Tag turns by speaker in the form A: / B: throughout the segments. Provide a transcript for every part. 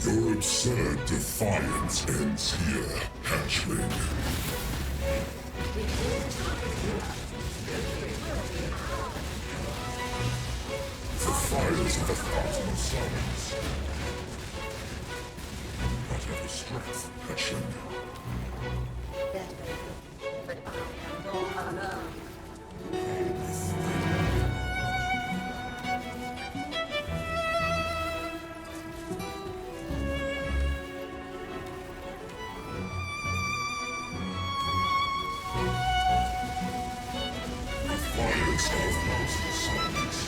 A: Your absurd defiance ends here, hatchling. The fires of 1,000 suns. Not have the strength, hatchling. Fires of 1,000 suns.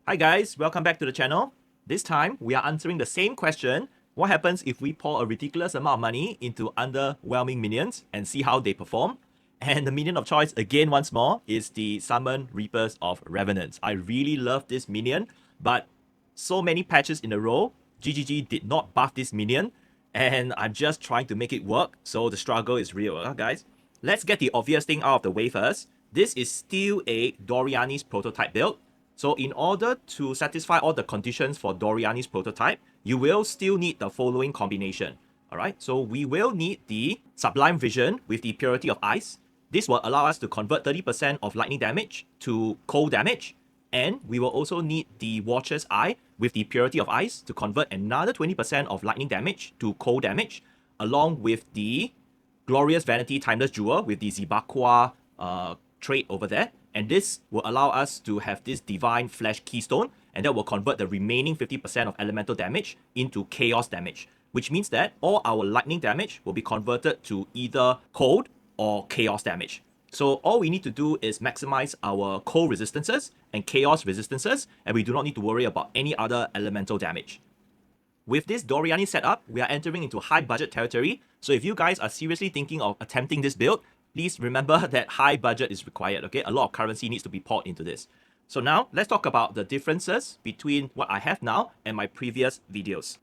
B: Hi guys, welcome back to the channel. This time, we are answering the same question. What happens if we pour a ridiculous amount of money into underwhelming minions and see how they perform? And the minion of choice, again once more, is the Summon Reapers of Revenants. I really love this minion, but so many patches in a row, GGG did not buff this minion, and I'm just trying to make it work, so the struggle is real, guys. Let's get the obvious thing out of the way first. This is still a Doriani's prototype build. So in order to satisfy all the conditions for Doriani's prototype, you will still need the following combination. Alright, so we will need the Sublime Vision with the Purity of Ice. This will allow us to convert 30% of lightning damage to cold damage. And we will also need the Watcher's Eye with the Purity of Ice to convert another 20% of lightning damage to cold damage, along with the Glorious Vanity Timeless Jewel with the Zibakwa trait over there. And this will allow us to have this Divine Flesh Keystone, and that will convert the remaining 50% of elemental damage into chaos damage, which means that all our lightning damage will be converted to either cold or chaos damage. So all we need to do is maximize our cold resistances and chaos resistances, and we do not need to worry about any other elemental damage. With this Doriani setup, we are entering into high budget territory, so if you guys are seriously thinking of attempting this build, please remember that high budget is required, okay? A lot of currency needs to be poured into this. So now, let's talk about the differences between what I have now and my previous videos.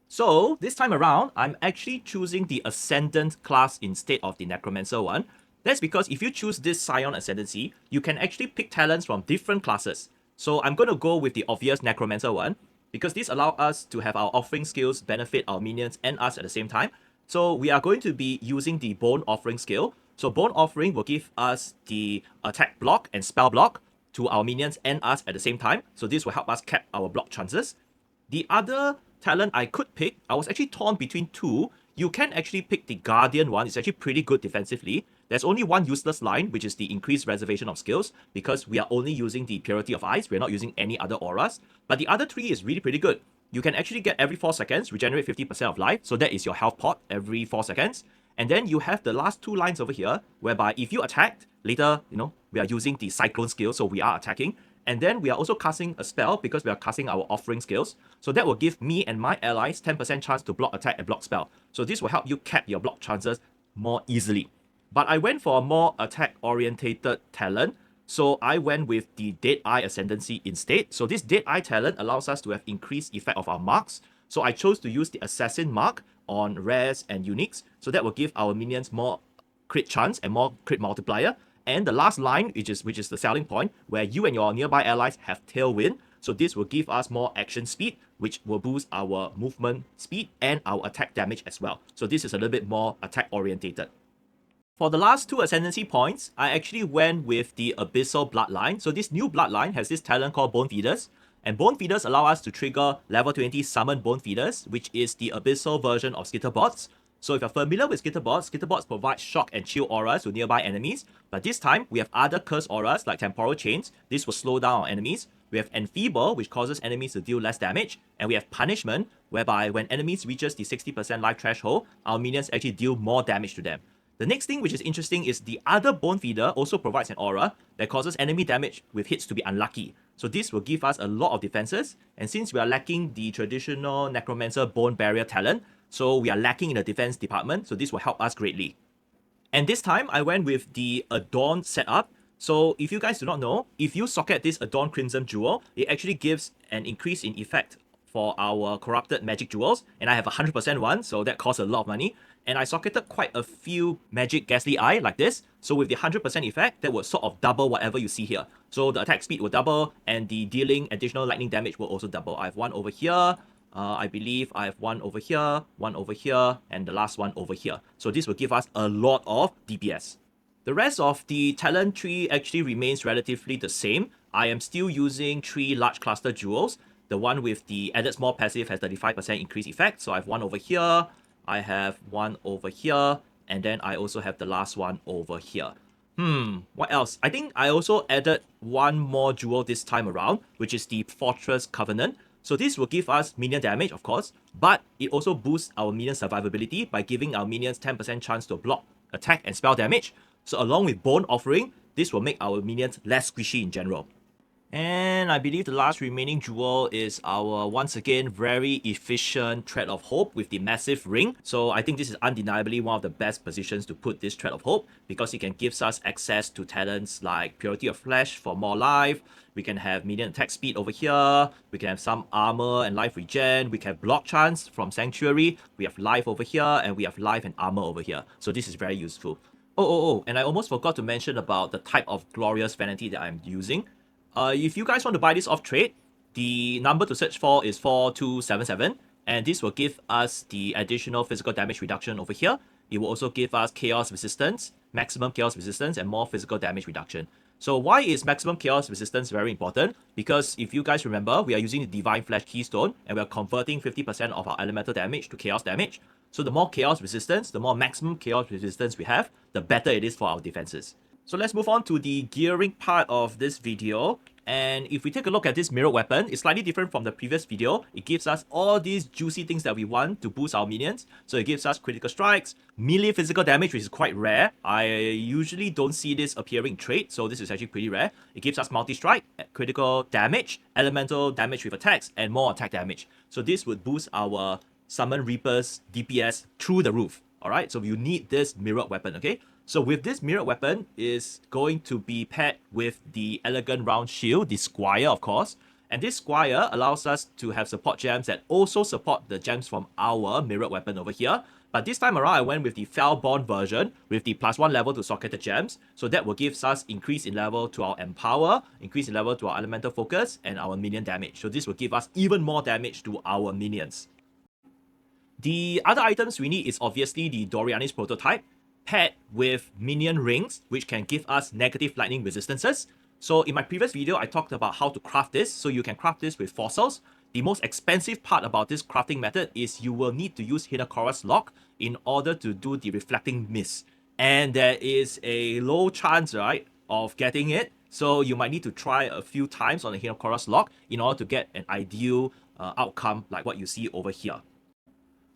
B: So, this time around, I'm actually choosing the Ascendant class instead of the Necromancer one. That's because if you choose this Scion Ascendancy, you can actually pick talents from different classes. So I'm going to go with the obvious Necromancer one, because this allows us to have our offering skills benefit our minions and us at the same time. So we are going to be using the Bone Offering skill. So Bone Offering will give us the attack block and spell block to our minions and us at the same time. So this will help us cap our block chances. The other talent I could pick, I was actually torn between two. You can actually pick the Guardian one. It's actually pretty good defensively. There's only one useless line, which is the increased reservation of skills, because we are only using the Purity of Ice. We're not using any other auras. But the other three is really pretty good. You can actually get every 4 seconds, regenerate 50% of life. So that is your health pot every 4 seconds. And then you have the last two lines over here, whereby if you attacked, later, we are using the Cyclone skill, so we are attacking. And then we are also casting a spell because we are casting our offering skills. So that will give me and my allies 10% chance to block attack and block spell. So this will help you cap your block chances more easily. But I went for a more attack-orientated talent. So I went with the Dead-Eye Ascendancy instead. So this Dead-Eye talent allows us to have increased effect of our marks. So I chose to use the Assassin mark on rares and uniques. So that will give our minions more crit chance and more crit multiplier. And the last line, which is the selling point, where you and your nearby allies have Tailwind. So this will give us more action speed, which will boost our movement speed and our attack damage as well. So this is a little bit more attack orientated. For the last two Ascendancy points, I actually went with the Abyssal Bloodline. So this new Bloodline has this talent called Bone Feeders. And Bone Feeders allow us to trigger level 20 Summon Bone Feeders, which is the Abyssal version of Skitterbots. So if you're familiar with skitterbots provide shock and chill auras to nearby enemies, but this time we have other curse auras like temporal chains. This will slow down our enemies. We have enfeeble, which causes enemies to deal less damage, and we have punishment, whereby when enemies reaches the 60% life threshold, our minions actually deal more damage to them. The next thing which is interesting is the other Bone Feeder also provides an aura that causes enemy damage with hits to be unlucky. So this will give us a lot of defenses, and since we are lacking the traditional Necromancer Bone Barrier talent, so we are lacking in the defense department, so this will help us greatly. And this time I went with the Adorn setup. So if you guys do not know, if you socket this Adorn Crimson Jewel, it actually gives an increase in effect for our corrupted magic jewels, and I have 100% one, so that costs a lot of money. And I socketed quite a few magic Ghastly Eye like this, so with the 100% effect, that will sort of double whatever you see here. So the attack speed will double, and the dealing additional lightning damage will also double. I have one over here, I believe I have one over here, and the last one over here. So this will give us a lot of DPS. The rest of the talent tree actually remains relatively the same. I am still using 3 large cluster jewels. The one with the added small passive has 35% increase effect. So I have one over here, I have one over here, and then I also have the last one over here. What else? I think I also added one more jewel this time around, which is the Fortress Covenant. So this will give us minion damage, of course, but it also boosts our minion survivability by giving our minions 10% chance to block, attack, and spell damage. So along with Bone Offering, this will make our minions less squishy in general. And I believe the last remaining jewel is our, once again, very efficient Thread of Hope with the massive ring. So I think this is undeniably one of the best positions to put this Thread of Hope, because it can give us access to talents like Purity of Flesh for more life. We can have minion attack speed over here. We can have some armor and life regen. We can have block chance from Sanctuary. We have life over here, and we have life and armor over here. So this is very useful. And I almost forgot to mention about the type of Glorious Vanity that I'm using. If you guys want to buy this off trade, the number to search for is 4277, and this will give us the additional physical damage reduction over here. It will also give us chaos resistance, maximum chaos resistance, and more physical damage reduction. So why is maximum chaos resistance very important? Because if you guys remember, we are using the Divine Flesh Keystone, and we are converting 50% of our elemental damage to chaos damage. So the more chaos resistance, the more maximum chaos resistance we have, the better it is for our defenses. So let's move on to the gearing part of this video. And if we take a look at this mirror weapon, it's slightly different from the previous video. It gives us all these juicy things that we want to boost our minions. So it gives us critical strikes, melee physical damage, which is quite rare. I usually don't see this appearing in trade, so this is actually pretty rare. It gives us multi-strike, critical damage, elemental damage with attacks, and more attack damage. So this would boost our Summon Reaper's DPS through the roof. Alright, so you need this mirrored weapon, okay? So with this mirrored weapon is going to be paired with the Elegant Round Shield, the Squire of course. And this Squire allows us to have support gems that also support the gems from our mirrored weapon over here. But this time around I went with the Fellborn version with the +1 level to socketed gems. So that will give us increase in level to our Empower, increase in level to our Elemental Focus, and our minion damage. So this will give us even more damage to our minions. The other items we need is obviously the Doriani's prototype, paired with minion rings, which can give us negative lightning resistances. So in my previous video, I talked about how to craft this. So you can craft this with fossils. The most expensive part about this crafting method is you will need to use Hinokora's Lock in order to do the reflecting mist. And there is a low chance, right, of getting it. So you might need to try a few times on the Hinokora's Lock in order to get an ideal outcome like what you see over here.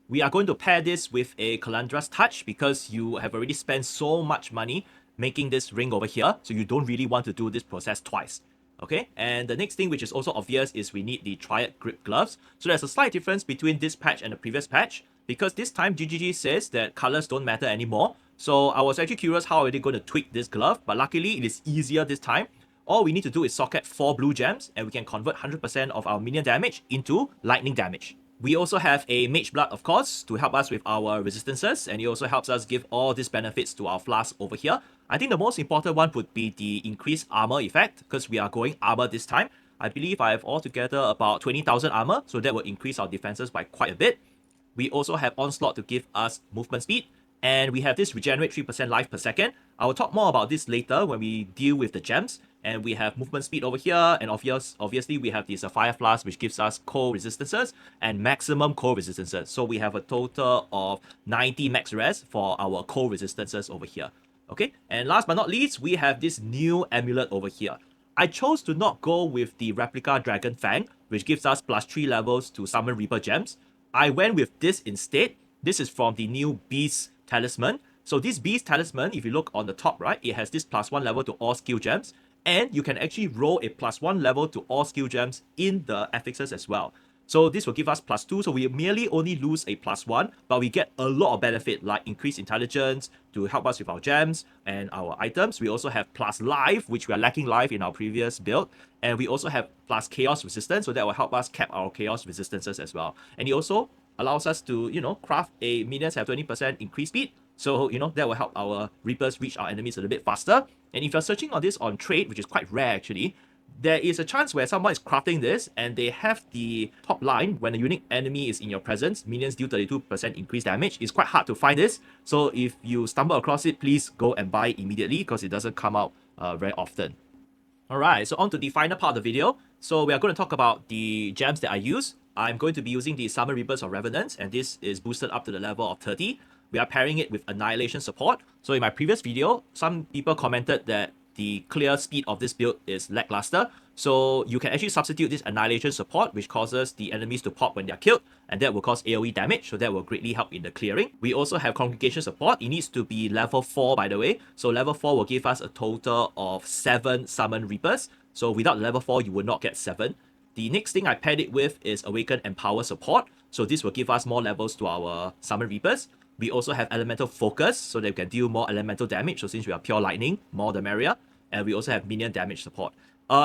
B: We are going to pair this with a Calandra's Touch because you have already spent so much money making this ring over here, so you don't really want to do this process twice. Okay, and the next thing which is also obvious is we need the Triad Grip Gloves. So there's a slight difference between this patch and the previous patch, because this time GGG says that colors don't matter anymore. So I was actually curious how are they going to tweak this glove, but luckily it is easier this time. All we need to do is socket 4 blue gems and we can convert 100% of our minion damage into lightning damage. We also have a Mage Blood, of course, to help us with our resistances, and it also helps us give all these benefits to our flask over here. I think the most important one would be the increased armor effect, because we are going armor this time. I believe I have altogether about 20,000 armor, so that will increase our defenses by quite a bit. We also have Onslaught to give us movement speed, and we have this regenerate 3% life per second. I will talk more about this later when we deal with the gems. and we have movement speed over here, and obviously we have this fire flask, which gives us cold resistances and maximum cold resistances. So we have a total of 90 max res for our cold resistances over here. Okay, and last but not least, we have this new amulet over here. I chose to not go with the replica Dragon Fang, which gives us +3 levels to summon Reaper gems. I went with this instead. This is from the new Beast Talisman. So this Beast Talisman, if you look on the top right, it has this +1 level to all skill gems, and you can actually roll a +1 level to all skill gems in the affixes as well. So this will give us +2, so we merely only lose a +1, but we get a lot of benefit like increased intelligence to help us with our gems and our items. We also have +life, which we are lacking life in our previous build, and we also have +chaos resistance, so that will help us cap our chaos resistances as well. And it also allows us to, craft a minions have 20% increased speed, so, that will help our Reapers reach our enemies a little bit faster. And if you're searching on this on trade, which is quite rare actually, there is a chance where someone is crafting this and they have the top line when a unique enemy is in your presence, minions deal 32% increased damage. It's quite hard to find this, so if you stumble across it, please go and buy it immediately because it doesn't come out very often. Alright, so on to the final part of the video. So we are going to talk about the gems that I use. I'm going to be using the Summon Reapers of Revenants, and this is boosted up to the level of 30. We are pairing it with Annihilation support. So in my previous video, some people commented that the clear speed of this build is lackluster. So you can actually substitute this Annihilation support, which causes the enemies to pop when they're killed, and that will cause AoE damage, so that will greatly help in the clearing. We also have Congregation support. It needs to be level 4, by the way. So level 4 will give us a total of 7 Summon Reapers. So without level 4, you will not get 7. The next thing I paired it with is Awaken and Power support. So this will give us more levels to our Summon Reapers. We also have Elemental Focus, so that we can deal more elemental damage. So since we are pure lightning, more the merrier. And we also have Minion damage support.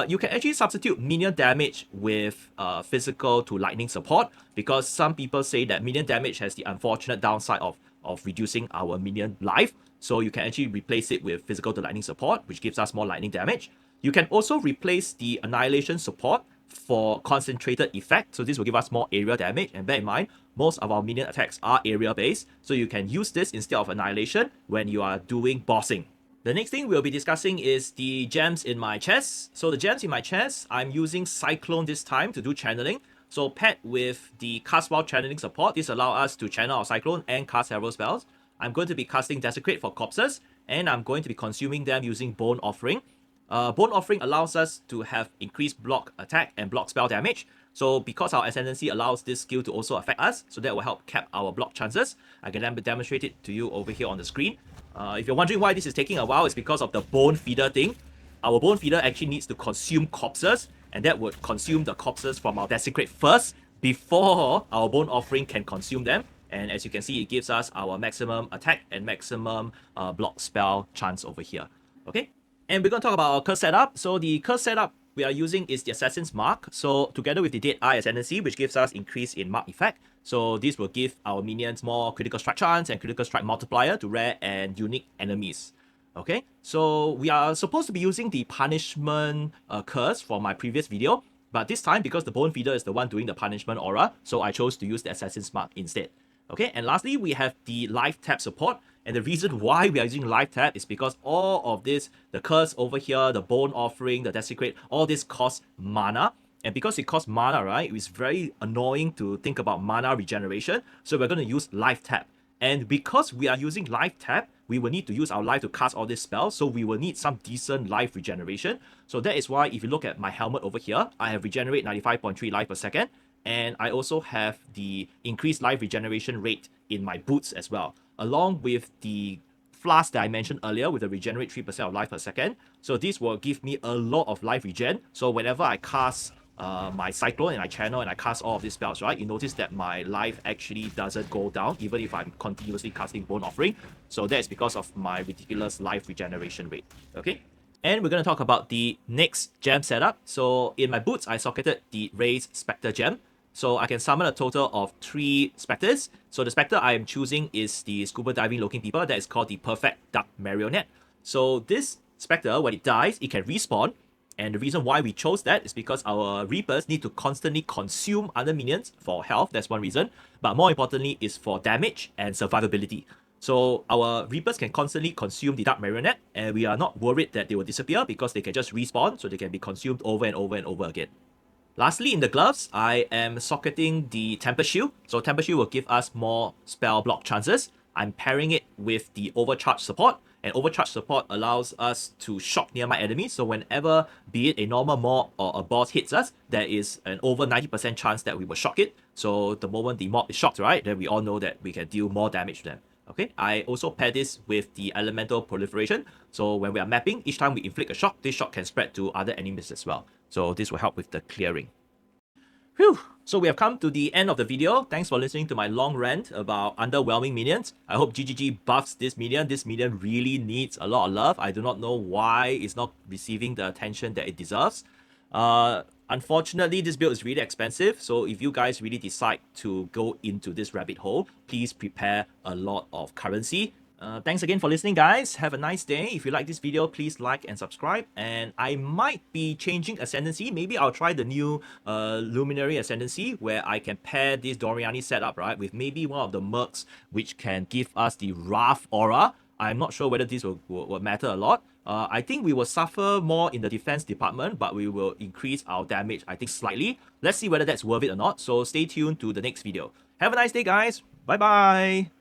B: You can actually substitute minion damage with physical to lightning support, because some people say that minion damage has the unfortunate downside of reducing our minion life. So you can actually replace it with physical to lightning support, which gives us more lightning damage. You can also replace the Annihilation support for concentrated effect, so this will give us more area damage. And bear in mind, most of our minion attacks are area based, so you can use this instead of Annihilation when you are doing bossing. The next thing we'll be discussing is the gems in my chest. So the gems in my chest, I'm using Cyclone this time to do channeling. So paired with the cast while channeling support, this allows us to channel our Cyclone and cast several spells. I'm going to be casting Desecrate for corpses, and I'm going to be consuming them using Bone Offering. Bone Offering allows us to have increased block attack and block spell damage. So because our Ascendancy allows this skill to also affect us, so that will help cap our block chances. I can then demonstrate it to you over here on the screen. If you're wondering why this is taking a while, it's because of the Bone Feeder thing. Our Bone Feeder actually needs to consume corpses, and that would consume the corpses from our Desecrate first before our Bone Offering can consume them. And as you can see, it gives us our maximum attack and maximum block spell chance over here. Okay? And we're going to talk about our curse setup. So the curse setup we are using is the Assassin's Mark. So together with the Dead Eye Ascendancy, which gives us increase in mark effect. So this will give our minions more critical strike chance and critical strike multiplier to rare and unique enemies. Okay, so we are supposed to be using the punishment curse for my previous video, but this time, because the Bone Feeder is the one doing the punishment aura, so I chose to use the Assassin's Mark instead. Okay, and lastly, we have the life tap support. And the reason why we are using life tap is because all of this, the curse over here, the Bone Offering, the Desecrate, all this costs mana. And because it costs mana, right, it's very annoying to think about mana regeneration. So we're going to use life tap. And because we are using life tap, we will need to use our life to cast all these spells. So we will need some decent life regeneration. So that is why if you look at my helmet over here, I have regenerate 95.3 life per second. And I also have the increased life regeneration rate in my boots as well, along with the flask that I mentioned earlier with the regenerate 3% of life per second. So this will give me a lot of life regen. So whenever I cast my Cyclone and I channel and I cast all of these spells, right, you notice that my life actually doesn't go down even if I'm continuously casting Bone Offering. So that's because of my ridiculous life regeneration rate. Okay. And we're going to talk about the next gem setup. So in my boots, I socketed the Raised Spectre gem. So I can summon a total of 3 Spectres. So the Spectre I am choosing is the scuba diving looking people. That is called the Perfect Duck Marionette. So this Spectre, when it dies, it can respawn. And the reason why we chose that is because our Reapers need to constantly consume other minions for health. That's one reason. But more importantly is for damage and survivability. So our Reapers can constantly consume the Dark Marionette, and we are not worried that they will disappear because they can just respawn, so they can be consumed over and over and over again. Lastly, in the gloves, I am socketing the Temper Shield. So Temper Shield will give us more spell block chances. I'm pairing it with the Overcharge support, and Overcharge support allows us to shock nearby enemies. So whenever, be it a normal mob or a boss hits us, there is an over 90% chance that we will shock it. So the moment the mob is shocked, right, then we all know that we can deal more damage to them. Okay, I also pair this with the Elemental Proliferation. So when we are mapping, each time we inflict a shock, this shock can spread to other enemies as well. So this will help with the clearing. Whew! So we have come to the end of the video. Thanks for listening to my long rant about underwhelming minions. I hope GGG buffs this minion. This minion really needs a lot of love. I do not know why it's not receiving the attention that it deserves. Unfortunately, this build is really expensive. So if you guys really decide to go into this rabbit hole, please prepare a lot of currency. Thanks again for listening, guys. Have a nice day. If you like this video, please like and subscribe. And I might be changing Ascendancy. Maybe I'll try the new Luminary Ascendancy, where I can pair this Doriani setup, right, with maybe one of the mercs, which can give us the Wrath aura. I'm not sure whether this will matter a lot. I think we will suffer more in the defense department, but we will increase our damage, I think, slightly. Let's see whether that's worth it or not. So stay tuned to the next video. Have a nice day, guys. Bye-bye.